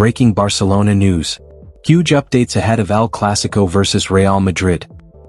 Breaking Barcelona news. Huge updates ahead of El Clásico versus Real Madrid.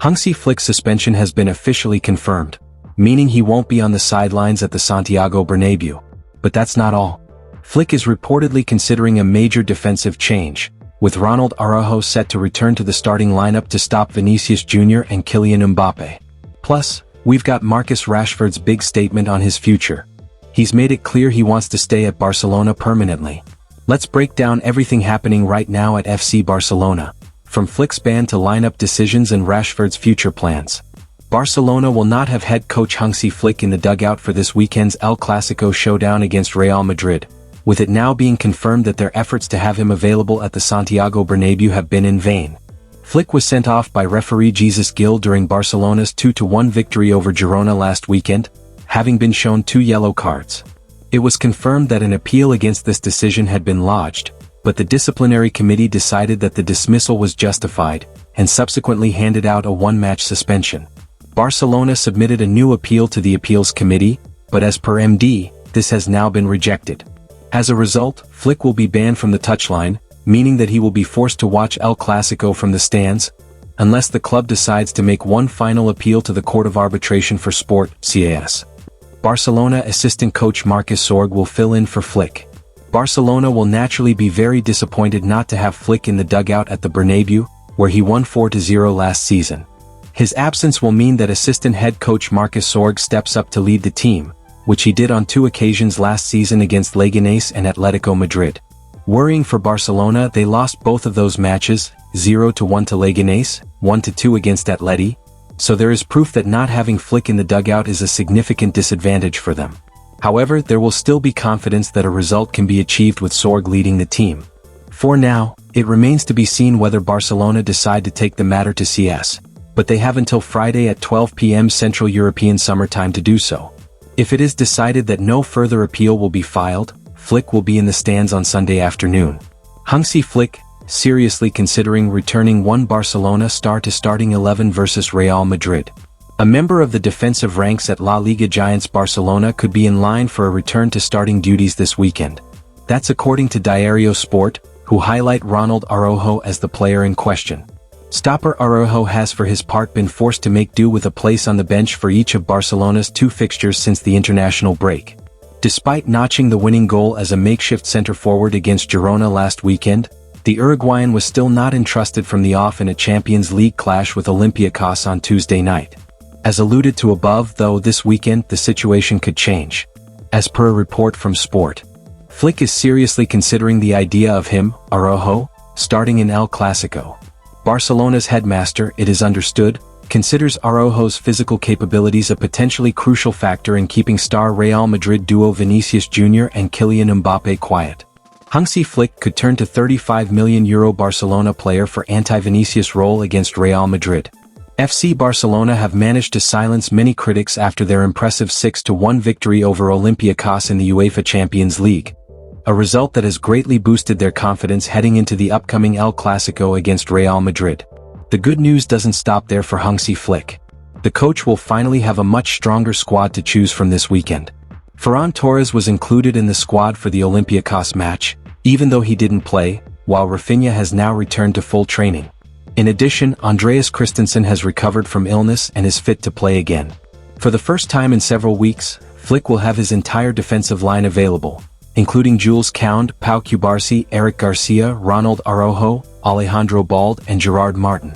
Hansi Flick's suspension has been officially confirmed, meaning he won't be on the sidelines at the Santiago Bernabéu. But that's not all. Flick is reportedly considering a major defensive change, with Ronald Araújo set to return to the starting lineup to stop Vinícius Jr. and Kylian Mbappé. Plus, we've got Marcus Rashford's big statement on his future. He's made it clear he wants to stay at Barcelona permanently. Let's break down everything happening right now at FC Barcelona, from Flick's ban to lineup decisions and Rashford's future plans. Barcelona will not have head coach Hansi Flick in the dugout for this weekend's El Clásico showdown against Real Madrid, with it now being confirmed that their efforts to have him available at the Santiago Bernabéu have been in vain. Flick was sent off by referee Jesus Gil during Barcelona's 2-1 victory over Girona last weekend, having been shown 2 yellow cards. It was confirmed that an appeal against this decision had been lodged, but the disciplinary committee decided that the dismissal was justified, and subsequently handed out a 1-match suspension. Barcelona submitted a new appeal to the appeals committee, but as per MD, this has now been rejected. As a result, Flick will be banned from the touchline, meaning that he will be forced to watch El Clásico from the stands, unless the club decides to make one final appeal to the Court of Arbitration for Sport, CAS. Barcelona assistant coach Marcus Sorg will fill in for Flick. Barcelona will naturally be very disappointed not to have Flick in the dugout at the Bernabéu, where he won 4-0 last season. His absence will mean that assistant head coach Marcus Sorg steps up to lead the team, which he did on 2 occasions last season against Leganés and Atletico Madrid. Worrying for Barcelona, they lost both of those matches, 0-1 to Leganés, 1-2 against Atleti, so there is proof that not having Flick in the dugout is a significant disadvantage for them. However, there will still be confidence that a result can be achieved with Sorg leading the team. For now, it remains to be seen whether Barcelona decide to take the matter to CS, but they have until Friday at 12 p.m. Central European Summer Time to do so. If it is decided that no further appeal will be filed, Flick will be in the stands on Sunday afternoon. Hansi Flick, seriously considering returning one Barcelona star to starting 11 versus Real Madrid. A member of the defensive ranks at La Liga giants Barcelona could be in line for a return to starting duties this weekend. That's according to Diario Sport, who highlight Ronald Araújo as the player in question. Stopper Araújo has for his part been forced to make do with a place on the bench for each of Barcelona's 2 fixtures since the international break. Despite notching the winning goal as a makeshift center-forward against Girona last weekend, the Uruguayan was still not entrusted from the off in a Champions League clash with Olympiacos on Tuesday night. As alluded to above, though, this weekend the situation could change. As per a report from Sport, Flick is seriously considering the idea of him, Araújo, starting in El Clásico. Barcelona's headmaster, it is understood, considers Araujo's physical capabilities a potentially crucial factor in keeping star Real Madrid duo Vinícius Jr. and Kylian Mbappé quiet. Hansi Flick could turn to €35 million Barcelona player for anti-Vinícius role against Real Madrid. FC Barcelona have managed to silence many critics after their impressive 6-1 victory over Olympiacos in the UEFA Champions League, a result that has greatly boosted their confidence heading into the upcoming El Clásico against Real Madrid. The good news doesn't stop there for Hansi Flick. The coach will finally have a much stronger squad to choose from this weekend. Ferran Torres was included in the squad for the Olympiacos match, even though he didn't play, while Rafinha has now returned to full training. In addition, Andreas Christensen has recovered from illness and is fit to play again. For the first time in several weeks, Flick will have his entire defensive line available, including Jules Koundé, Pau Cubarsí, Eric Garcia, Ronald Araújo, Alejandro Balde, and Gerard Martin.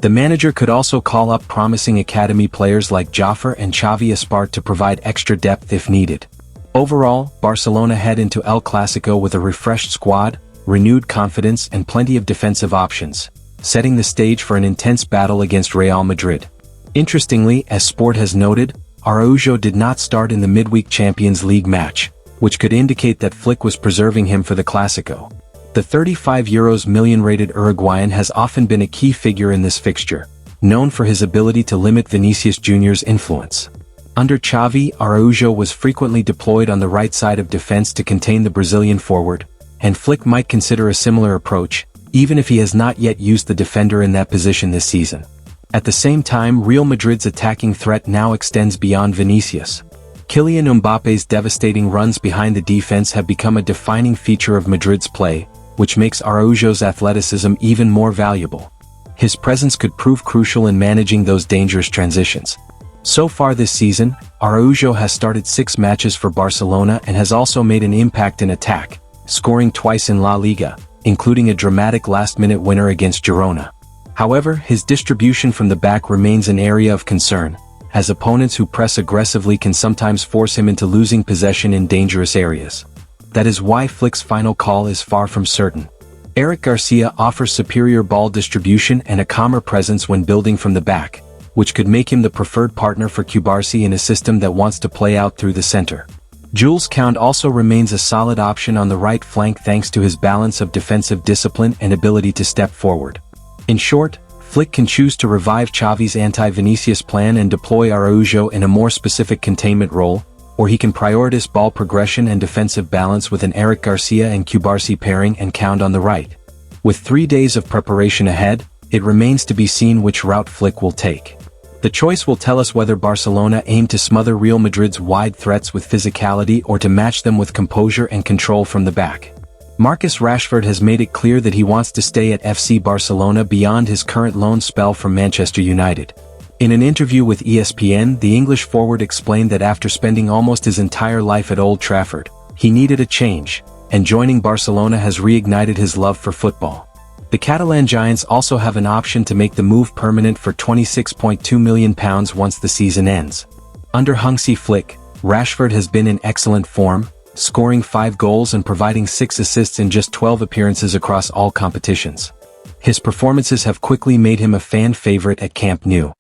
The manager could also call up promising academy players like Joffer and Xavi Espart to provide extra depth if needed. Overall, Barcelona head into El Clásico with a refreshed squad, renewed confidence and plenty of defensive options, setting the stage for an intense battle against Real Madrid. Interestingly, as Sport has noted, Araújo did not start in the midweek Champions League match, which could indicate that Flick was preserving him for the Clásico. The €35 million rated Uruguayan has often been a key figure in this fixture, known for his ability to limit Vinícius Jr.'s influence. Under Xavi, Araújo was frequently deployed on the right side of defense to contain the Brazilian forward, and Flick might consider a similar approach, even if he has not yet used the defender in that position this season. At the same time, Real Madrid's attacking threat now extends beyond Vinícius. Kylian Mbappé's devastating runs behind the defense have become a defining feature of Madrid's play, which makes Araújo's athleticism even more valuable. His presence could prove crucial in managing those dangerous transitions. So far this season, Araújo has started 6 matches for Barcelona and has also made an impact in attack, scoring twice in La Liga, including a dramatic last-minute winner against Girona. However, his distribution from the back remains an area of concern, as opponents who press aggressively can sometimes force him into losing possession in dangerous areas. That is why Flick's final call is far from certain. Eric Garcia offers superior ball distribution and a calmer presence when building from the back, which could make him the preferred partner for Cubarsí in a system that wants to play out through the center. Jules Koundé also remains a solid option on the right flank thanks to his balance of defensive discipline and ability to step forward. In short, Flick can choose to revive Xavi's anti-Vinícius plan and deploy Araújo in a more specific containment role, or he can prioritize ball progression and defensive balance with an Eric Garcia and Cubarsí pairing and Koundé on the right. With 3 days of preparation ahead, it remains to be seen which route Flick will take. The choice will tell us whether Barcelona aim to smother Real Madrid's wide threats with physicality or to match them with composure and control from the back. Marcus Rashford has made it clear that he wants to stay at FC Barcelona beyond his current loan spell from Manchester United. In an interview with ESPN, the English forward explained that after spending almost his entire life at Old Trafford, he needed a change, and joining Barcelona has reignited his love for football. The Catalan Giants also have an option to make the move permanent for £26.2 million once the season ends. Under Hansi Flick, Rashford has been in excellent form, scoring 5 goals and providing 6 assists in just 12 appearances across all competitions. His performances have quickly made him a fan favorite at Camp Nou.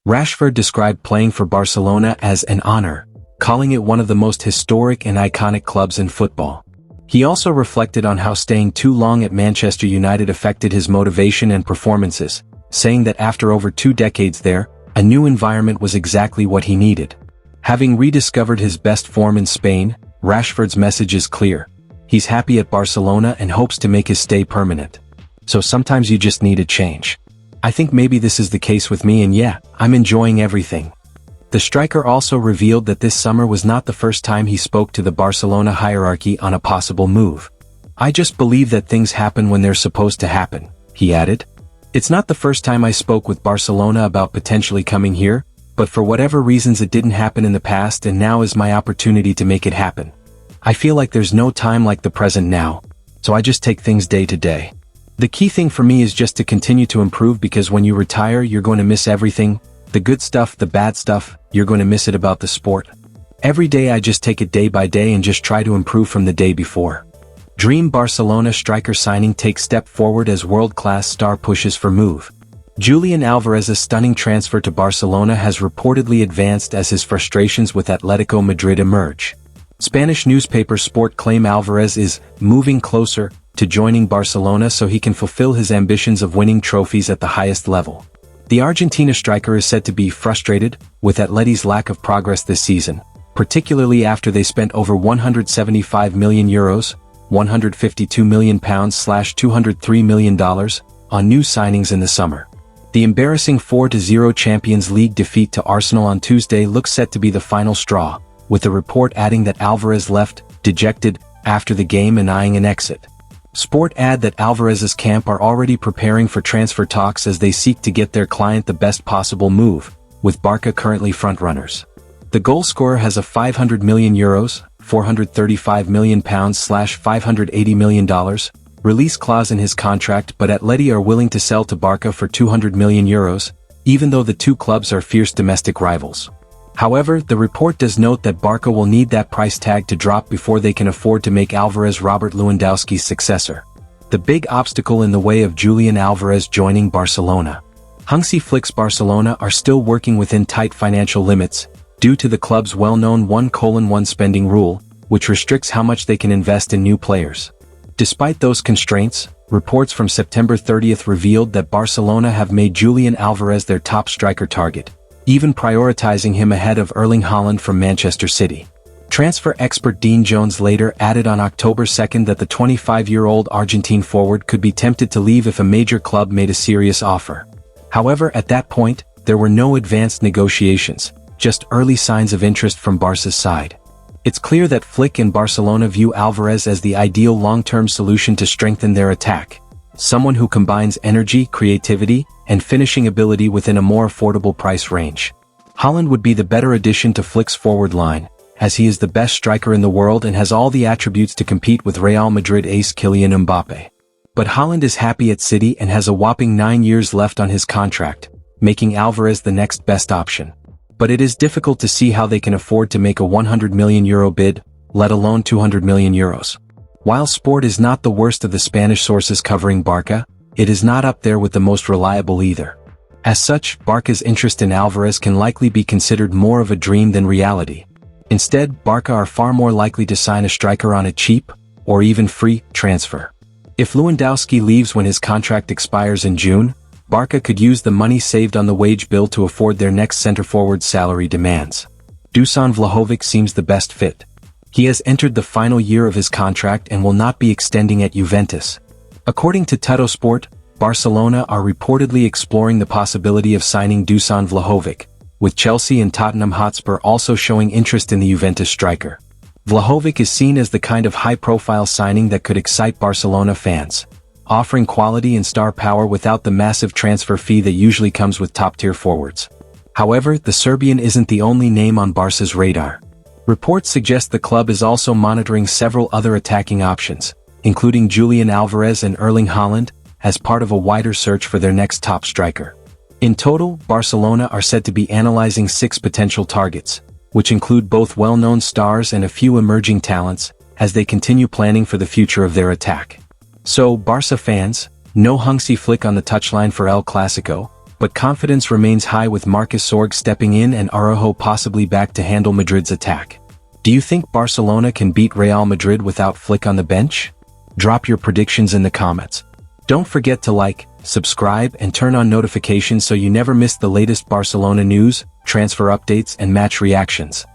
Rashford described playing for Barcelona as an honor, calling it one of the most historic and iconic clubs in football. He also reflected on how staying too long at Manchester United affected his motivation and performances, saying that after over 2 decades there, a new environment was exactly what he needed. Having rediscovered his best form in Spain, Rashford's message is clear. He's happy at Barcelona and hopes to make his stay permanent. So sometimes you just need a change. I think maybe this is the case with me, and yeah, I'm enjoying everything. The striker also revealed that this summer was not the first time he spoke to the Barcelona hierarchy on a possible move. "I just believe that things happen when they're supposed to happen," he added. "It's not the first time I spoke with Barcelona about potentially coming here, but for whatever reasons it didn't happen in the past, and now is my opportunity to make it happen. I feel like there's no time like the present now, so I just take things day to day. The key thing for me is just to continue to improve, because when you retire you're going to miss everything, the good stuff, the bad stuff, you're going to miss it about the sport. Every day I just take it day by day and just try to improve from the day before." Dream Barcelona striker signing takes step forward as world-class star pushes for move. Julian Alvarez's stunning transfer to Barcelona has reportedly advanced as his frustrations with Atletico Madrid emerge. Spanish newspaper Sport claim Alvarez is moving closer to joining Barcelona so he can fulfill his ambitions of winning trophies at the highest level. The Argentina striker is said to be frustrated with Atleti's lack of progress this season, particularly after they spent over €175 million, £152 million/ $203 million, on new signings in the summer. The embarrassing 4-0 Champions League defeat to Arsenal on Tuesday looks set to be the final straw, with the report adding that Alvarez left dejected after the game and eyeing an exit. Sport add that Alvarez's camp are already preparing for transfer talks as they seek to get their client the best possible move, with Barca currently frontrunners. The goalscorer has a €500 million, £435 million/ $580 million, release clause in his contract, but Atleti are willing to sell to Barca for €200 million, even though the two clubs are fierce domestic rivals. However, the report does note that Barca will need that price tag to drop before they can afford to make Alvarez Robert Lewandowski's successor. The big obstacle in the way of Julian Alvarez joining Barcelona. Hansi Flick's Barcelona are still working within tight financial limits, due to the club's well-known 1:1 spending rule, which restricts how much they can invest in new players. Despite those constraints, reports from September 30th revealed that Barcelona have made Julian Alvarez their top striker target, even prioritizing him ahead of Erling Haaland from Manchester City. Transfer expert Dean Jones later added on October 2nd that the 25-year-old Argentine forward could be tempted to leave if a major club made a serious offer. However, at that point, there were no advanced negotiations, just early signs of interest from Barca's side. It's clear that Flick and Barcelona view Alvarez as the ideal long-term solution to strengthen their attack. Someone who combines energy, creativity, and finishing ability within a more affordable price range. Haaland would be the better addition to Flick's forward line, as he is the best striker in the world and has all the attributes to compete with Real Madrid ace Kylian Mbappé. But Haaland is happy at City and has a whopping 9 years left on his contract, making Alvarez the next best option. But it is difficult to see how they can afford to make a €100 million bid, let alone €200 million. While Sport is not the worst of the Spanish sources covering Barca, it is not up there with the most reliable either. As such, Barca's interest in Alvarez can likely be considered more of a dream than reality. Instead, Barca are far more likely to sign a striker on a cheap, or even free, transfer. If Lewandowski leaves when his contract expires in June, Barca could use the money saved on the wage bill to afford their next centre-forward salary demands. Dusan Vlahovic seems the best fit. He has entered the final year of his contract and will not be extending at Juventus. According to Tuttosport, Barcelona are reportedly exploring the possibility of signing Dusan Vlahovic, with Chelsea and Tottenham Hotspur also showing interest in the Juventus striker. Vlahovic is seen as the kind of high-profile signing that could excite Barcelona fans, offering quality and star power without the massive transfer fee that usually comes with top-tier forwards. However, the Serbian isn't the only name on Barca's radar. Reports suggest the club is also monitoring several other attacking options, including Julian Alvarez and Erling Haaland, as part of a wider search for their next top striker. In total, Barcelona are said to be analyzing 6 potential targets, which include both well-known stars and a few emerging talents, as they continue planning for the future of their attack. So, Barca fans, no Hansi Flick on the touchline for El Clásico, but confidence remains high with Marcus Sorg stepping in and Araújo possibly back to handle Madrid's attack. Do you think Barcelona can beat Real Madrid without Flick on the bench? Drop your predictions in the comments. Don't forget to like, subscribe and turn on notifications so you never miss the latest Barcelona news, transfer updates and match reactions.